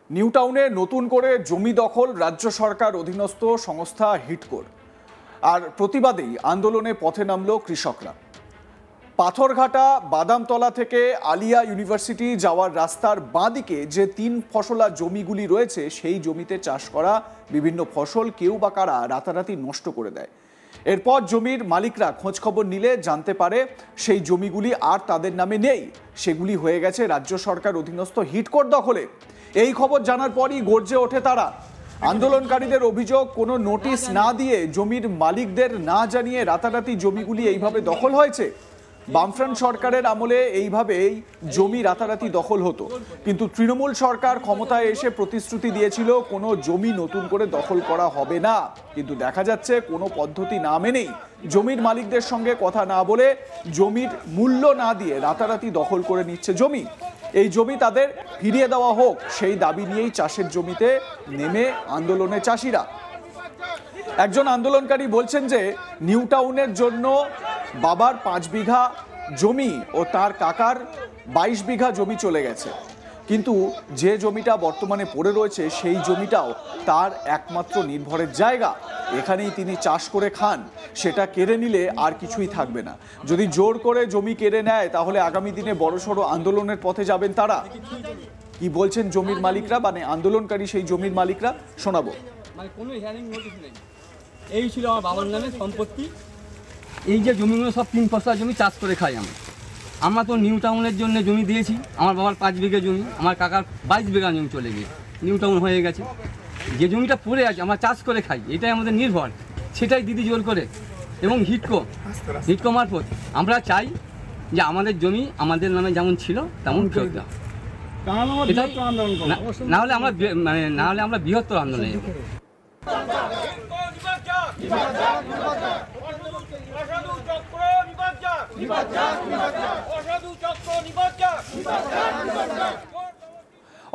New টাউনে নতুন করে জমি দখল রাজ্য সরকার অধীনস্থ সংস্থা হিটকোর। আর প্রতিবাদেই আন্দোলনে পথে নামলো কৃষকরা। পাথরঘাটা বাদামতলা থেকে আলিয়া ইউনিভার্সিটি যাওয়ার রাস্তার বাঁদিকে যে 3 ফসলা জমিগুলি রয়েছে, সেই জমিতে চাষ করা বিভিন্ন ফসল কেউ বা কারা রাতারাতি নষ্ট করে দেয়। এরপর জমির মালিকরা খোঁজখবর নিলে জানতে পারে সেই জমিগুলি আর তাদের নামে নেই, সেগুলি হয়ে গেছে রাজ্য সরকার অধীনস্থ হিটকোর দখলে। এই খবর জানার পরই গর্জে ওঠে তারা। আন্দোলনকারীদের অভিযোগ, কোনো নোটিশ না দিয়ে জমির মালিকদের না জানিয়ে রাতারাতি জমিগুলি এইভাবে দখল হয়েছে। বামফ্রন্ট সরকারের আমলে এইভাবেই জমি রাতারাতি দখল হতো, কিন্তু তৃণমূল সরকার ক্ষমতায় এসে প্রতিশ্রুতি দিয়েছিল কোনো জমি নতুন করে দখল করা হবে না। কিন্তু দেখা যাচ্ছে কোনো পদ্ধতি না মেনেই জমির মালিকদের সঙ্গে কথা না বলে জমির মূল্য না দিয়ে রাতারাতি দখল করে নিচ্ছে জমি। এই জমি তাদের ফিরিয়ে দেওয়া হোক, সেই দাবি নিয়েই চাষের জমিতে নেমে আন্দোলনে চাষিরা। একজন আন্দোলনকারী বলছেন যে নিউ টাউনের জন্য বাবার 5 বিঘা জমি ও তার কাকার 22 বিঘা জমি চলে গেছে, কিন্তু যে জমিটা বর্তমানে পড়ে রয়েছে সেই জমিটাও তার একমাত্র নির্ভরের জায়গা। এখানেই তিনি চাষ করে খান, সেটা কেড়ে নিলে আর কিছুই থাকবে না। যদি জোর করে জমি কেড়ে নেয় তাহলে আগামী দিনে বড়সড় আন্দোলনের পথে যাবেন তারা। কি বলছেন জমির মালিকরা, মানে আন্দোলনকারী সেই জমির মালিকরা, শোনাবো। মানে কোনো হিয়ারিং নোটিশ নেই। এই ছিল আমার বাবার নামে সম্পত্তি। এই যে জমিগুলো সব 3 ফসলা জমি চাষ করে খাই আমরা তো নিউ টাউনের জন্য জমি দিয়েছি। আমার বাবার 5 বিঘা জমি, আমার কাকার 22 বিঘা জমি চলে গিয়ে নিউ টাউন হয়ে গেছে। যে জমিটা পড়ে আছে আমরা চাষ করে খাই, এটাই আমাদের নির্ভর, সেটাই দিদি জোর করে। এবং হিটকো মারফত আমরা চাই যে আমাদের জমি আমাদের নামে যেমন ছিল তেমন ফেরত দেওয়া। না হলে আমরা বৃহত্তর আন্দোলনে যাব।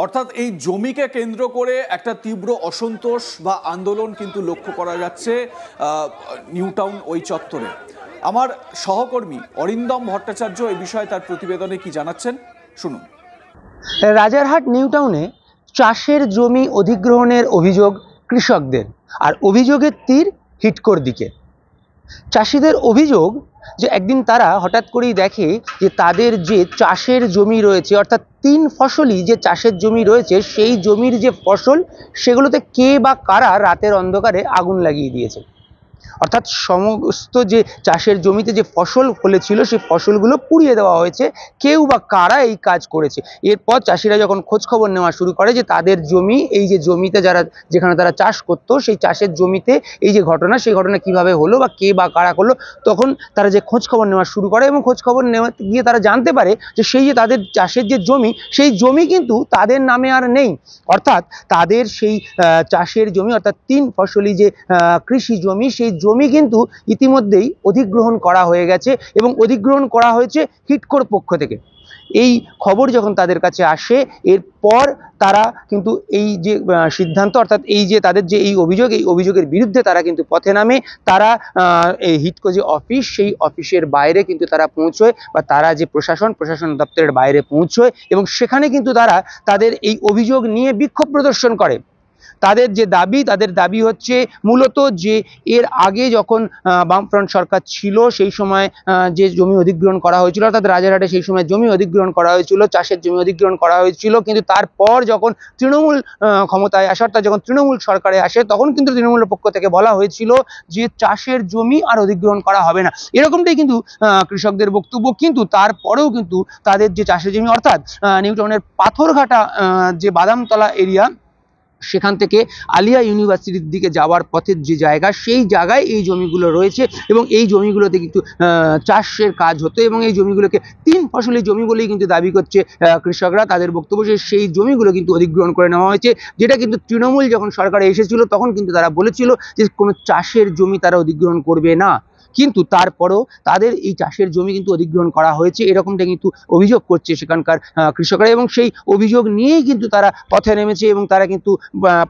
অর্থাৎ এই জমিকে কেন্দ্র করে একটা তীব্র অসন্তোষ বা আন্দোলন কিন্তু লক্ষ্য করা যাচ্ছে নিউ টাউন ওই চত্বরে। আমার সহকর্মী অরিন্দম ভট্টাচার্য এই বিষয়ে তার প্রতিবেদনে কি জানাচ্ছেন, শুনুন। রাজারহাট নিউ টাউনে চাষের জমি অধিগ্রহণের অভিযোগ কৃষকদের, আর অভিযোগের তীর হিটকোর দিকে। চাষিদের অভিযোগ যে একদিন তারা হঠাৎ করেই দেখে যে তাদের যে চাষের জমি রয়েছে, অর্থাৎ 3 ফসলি যে চাষের জমি রয়েছে, সেই জমির যে ফসল সেগুলোতে কে বা কারা রাতের অন্ধকারে আগুন লাগিয়ে দিয়েছে। অর্থাৎ সমস্ত যে চাষের জমিতে যে ফসল ফলেছিল সেই ফসলগুলো পুড়িয়ে দেওয়া হয়েছে। কেউ বা কারা এই কাজ করেছে। এরপর চাষিরা যখন খোঁজ খবর নেওয়া শুরু করে যে তাদের জমি, এই যে জমিতে যেখানে তারা চাষ করতো, সেই চাষের জমিতে এই যে ঘটনা, সেই ঘটনা কিভাবে হলো বা কে বা কারা করলো, তখন তারা যে খোঁজ খবর নেওয়া শুরু করে এবং খোঁজ খবর নেওয়া গিয়ে তারা জানতে পারে যে সেই যে তাদের চাষের যে জমি, সেই জমি কিন্তু তাদের নামে আর নেই। অর্থাৎ তাদের সেই চাষের জমি, অর্থাৎ 3 ফসলি যে কৃষি জমি, সেই জমি কিন্তু ইতিমধ্যেই অধিগ্রহণ করা হয়ে গেছে এবং অধিগ্রহণ করা হয়েছে হিটকোর পক্ষ থেকে। এই খবর যখন তাদের কাছে আসে, এরপর তারা কিন্তু এই যে সিদ্ধান্ত, অর্থাৎ এই যে তাদের যে এই অভিযোগের বিরুদ্ধে তারা কিন্তু পথে নামে। তারা এই হিটকো যে অফিস, সেই অফিসের বাইরে কিন্তু তারা পৌঁছয়, বা তারা যে প্রশাসন দপ্তরের বাইরে পৌঁছয় এবং সেখানে কিন্তু তারা তাদের এই অভিযোগ নিয়ে বিক্ষোভ প্রদর্শন করে। তাদের দাবি হচ্ছে মূলত যে এর আগে যখন বামফ্রন্ট সরকার ছিল, সেই সময় যে জমি অধিগ্রহণ করা হয়েছিল, অর্থাৎ রাজারহাটে সেই সময় জমি অধিগ্রহণ করা হয়েছিল, চাষের জমি অধিগ্রহণ করা হয়েছিল, কিন্তু তারপর যখন তৃণমূল ক্ষমতায় আসে, অর্থাৎ যখন তৃণমূল সরকারে আসে, তখন কিন্তু তৃণমূলের পক্ষ থেকে বলা হয়েছিল যে চাষের জমি আর অধিগ্রহণ করা হবে না। এরকমটাই কিন্তু কৃষকদের বক্তব্য। কিন্তু তারপরেও কিন্তু তাদের যে চাষের জমি, অর্থাৎ নিউ টাউনের পাথরঘাটা যে বাদামতলা এরিয়া, সেখান থেকে আলিয়া ইউনিভার্সিটির দিকে যাওয়ার পথের যে জায়গা, সেই জায়গায় এই জমিগুলো রয়েছে এবং এই জমিগুলোতে কিন্তু চাষের কাজ হতো এবং এই জমিগুলোকে 3 ফসলি জমি বলেই কিন্তু দাবি করছে কৃষকরা। তাদের বক্তব্য যে সেই জমিগুলো কিন্তু অধিগ্রহণ করে নেওয়া হয়েছে, যেটা কিন্তু তৃণমূল যখন সরকারে এসেছিল তখন কিন্তু তারা বলেছিল যে কোনো চাষের জমি তারা অধিগ্রহণ করবে না। কিন্তু তারপরও তাদের এই চাষের জমি কিন্তু অধিগ্রহণ করা হয়েছে, এরকমটা কিন্তু অভিযোগ করছে সেখানকার কৃষকরা, এবং সেই অভিযোগ নিয়েই কিন্তু তারা পথে নেমেছে এবং তারা কিন্তু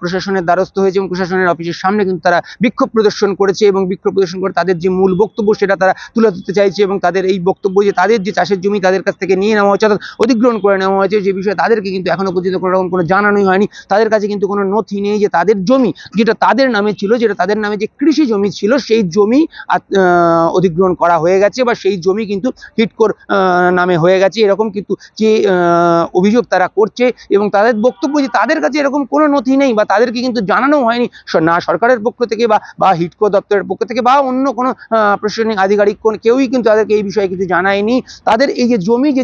প্রশাসনের দ্বারস্থ হয়েছে এবং প্রশাসনের অফিসের সামনে কিন্তু তারা বিক্ষোভ প্রদর্শন করেছে এবং বিক্ষোভ প্রদর্শন করে তাদের যে মূল বক্তব্য সেটা তারা তুলে ধরতে চাইছে। এবং তাদের এই বক্তব্য যে তাদের যে চাষের জমি তাদের কাছ থেকে নিয়ে নেওয়া হয়েছে, অর্থাৎ অধিগ্রহণ করে নেওয়া হয়েছে, যে বিষয়ে তাদেরকে কিন্তু এখনো পর্যন্ত কোনো রকম কোনো জানানোই হয়নি। তাদের কাছে কিন্তু কোনো নথি নেই যে তাদের জমি যেটা তাদের নামে ছিল, যেটা তাদের নামে যে কৃষি জমি ছিল, সেই জমি অধিগ্রহণ করা হয়ে গেছে বা সেই জমি কিন্তু হিডকোর নামে হয়ে গেছে, এরকম কিন্তু যে অভিযোগ তারা করছে। এবং তাদের বক্তব্য যে তাদের কাছে এরকম কোনো নথি নেই বা তাদেরকে কিন্তু জানানো হয়নি, না সরকারের পক্ষ থেকে বা হিডকো দপ্তরের পক্ষ থেকে বা অন্য কোনো প্রশাসনিক আধিকারিক কেউই কিন্তু তাদেরকে এই বিষয়ে কিছু জানায়নি। তাদের এই যে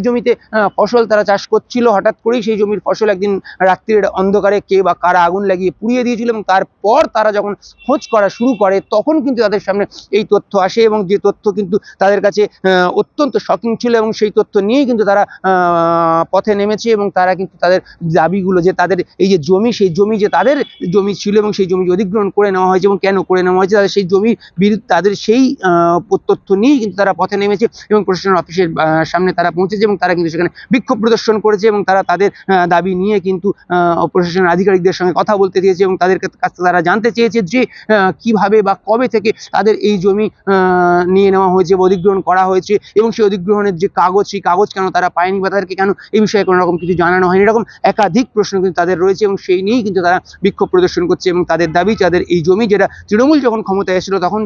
জমিতে ফসল তারা চাষ করছিল, হঠাৎ করেই সেই জমির ফসল একদিন রাত্রির অন্ধকারে কে বা কারা আগুন লাগিয়ে পুড়িয়ে দিয়েছিল, এবং তারপর তারা যখন খোঁজ করা শুরু করে তখন কিন্তু তাদের সামনে এই তথ্য আসে, এবং যে তথ্য কিন্তু তাদের কাছে অত্যন্ত শকিং ছিল, এবং সেই তথ্য নিয়েই কিন্তু তারা পথে নেমেছে এবং তারা কিন্তু তাদের দাবিগুলো যে তাদের এই যে জমি, সেই জমি যে তাদের জমি ছিল এবং সেই জমি অধিগ্রহণ করে নেওয়া হয়েছে এবং কেন করে নেওয়া হয়েছে, তাদের সেই জমির বিরুদ্ধে তাদের সেই তথ্য নিয়েই কিন্তু তারা পথে নেমেছে এবং প্রশাসন অফিসের সামনে তারা পৌঁছেছে এবং তারা কিন্তু সেখানে বিক্ষোভ প্রদর্শন করেছে এবং তারা তাদের দাবি নিয়ে কিন্তু প্রশাসনের আধিকারিকদের সঙ্গে কথা বলতে দিয়েছে এবং তাদের কাছ থেকে তারা জানতে চেয়েছে যে কিভাবে বা কবে থেকে তাদের এই জমি নিয়ে নেওয়া হয়েছে বা অধিগ্রহণ করা হয়েছে, এবং সেই অধিগ্রহণের যে কাগজ, সেই কাগজ কেন তারা পায়নি বা তাদেরকে কেন এই বিষয়ে কোনো রকম কিছু জানানো হয়নি। এরকম একাধিক প্রশ্ন কিন্তু তাদের রয়েছে এবং সেই নিয়েই কিন্তু তারা বিক্ষোভ প্রদর্শন করছে এবং তাদের দাবি তাদের এই জমি, যেটা তৃণমূল যখন ক্ষমতায় এসেছিল তখন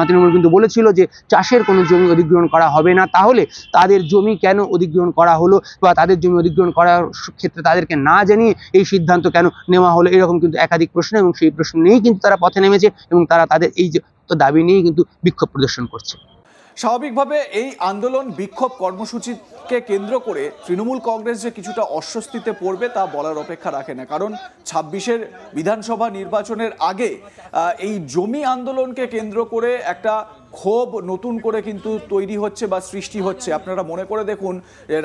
তৃণমূল কিন্তু বলেছিল যে চাষের কোনো জমি অধিগ্রহণ করা হবে না, তাহলে তাদের জমি কেন অধিগ্রহণ করা হলো বা তাদের জমি অধিগ্রহণ করার ক্ষেত্রে তাদেরকে না জানিয়ে এই সিদ্ধান্ত কেন নেওয়া হলো, এরকম কিন্তু একাধিক প্রশ্ন, এবং সেই প্রশ্ন নিয়েই কিন্তু তারা পথে নেমেছে এবং তারা তাদের এই যে দাবি নিয়েই কিন্তু বিক্ষোভ প্রদর্শন করছে। স্বাভাবিকভাবে এই আন্দোলন বিক্ষোভ কর্মসূচিকে কেন্দ্র করে তৃণমূল কংগ্রেস যে কিছুটা অস্বস্তিতে পড়বে তা বলার অপেক্ষা রাখে না, কারণ ২৬-এর বিধানসভা নির্বাচনের আগে এই জমি আন্দোলনকে কেন্দ্র করে একটা ক্ষোভ নতুন করে কিন্তু তৈরি হচ্ছে বা সৃষ্টি হচ্ছে। আপনারা মনে করে দেখুন,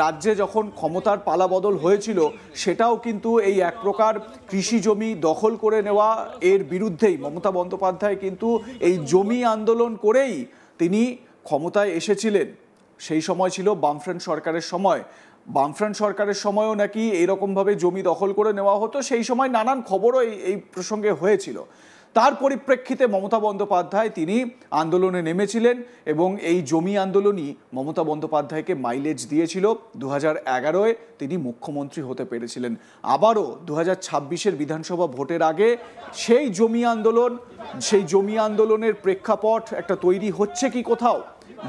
রাজ্যে যখন ক্ষমতার পালাবদল হয়েছিল সেটাও কিন্তু এই এক প্রকার কৃষি জমি দখল করে নেওয়া এর বিরুদ্ধেই মমতা বন্দ্যোপাধ্যায় কিন্তু এই জমি আন্দোলন করেই তিনি ক্ষমতায় এসেছিলেন। সেই সময় ছিল বামফ্রন্ট সরকারের সময়। বামফ্রন্ট সরকারের সময়ও নাকি এইরকমভাবে জমি দখল করে নেওয়া হতো, সেই সময় নানান খবরও এই প্রসঙ্গে হয়েছিল। তার পরিপ্রেক্ষিতে মমতা বন্দ্যোপাধ্যায় তিনি আন্দোলনে নেমেছিলেন এবং এই জমি আন্দোলনই মমতা বন্দ্যোপাধ্যায়কে মাইলেজ দিয়েছিল। 2011-এ তিনি মুখ্যমন্ত্রী হতে পেরেছিলেন। আবারও 2026-এর বিধানসভা ভোটের আগে সেই জমি আন্দোলনের প্রেক্ষাপট একটা তৈরি হচ্ছে কি কোথাও?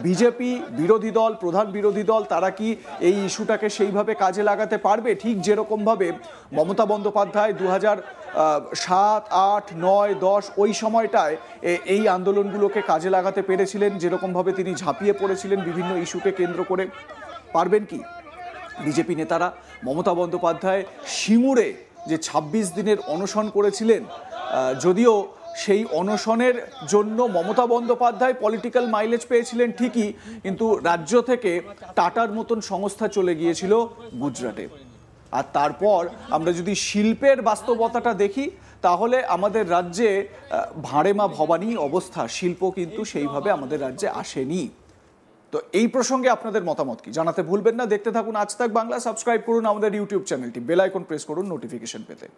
বিজেপি বিরোধী দল, প্রধান বিরোধী দল, তারা কি এই ইস্যুটাকে সেইভাবে কাজে লাগাতে পারবে? ঠিক যেরকমভাবে মমতা বন্দ্যোপাধ্যায় 2007, 8, 9, 10 ওই সময়টায় এই আন্দোলনগুলোকে কাজে লাগাতে পেরেছিলেন, যেরকমভাবে তিনি ঝাঁপিয়ে পড়েছিলেন বিভিন্ন ইস্যুকে কেন্দ্র করে, পারবেন কি বিজেপি নেতারা? মমতা বন্দ্যোপাধ্যায় সিঙ্গুরে যে 26 দিনের অনশন করেছিলেন, যদিও সেই অনশনের জন্য মমতা বন্দ্যোপাধ্যায় পলিটিক্যাল মাইলেজ পেয়েছিলেন ঠিকই, কিন্তু রাজ্য থেকে টাটার মতন সংস্থা চলে গিয়েছিল গুজরাটে। আর তারপর আমরা যদি শিল্পের বাস্তবতাটা দেখি তাহলে আমাদের রাজ্যে ভাঁড়েমা ভবানী অবস্থা, শিল্প কিন্তু সেইভাবে আমাদের রাজ্যে আসেনি। তো এই প্রসঙ্গে আপনাদের মতামত কি জানাতে ভুলবেন না। দেখতে থাকুন আজ তাক বাংলা, সাবস্ক্রাইব করুন আমাদের ইউটিউব চ্যানেলটি, বেল আইকন প্রেস করুন নোটিফিকেশন পেতে।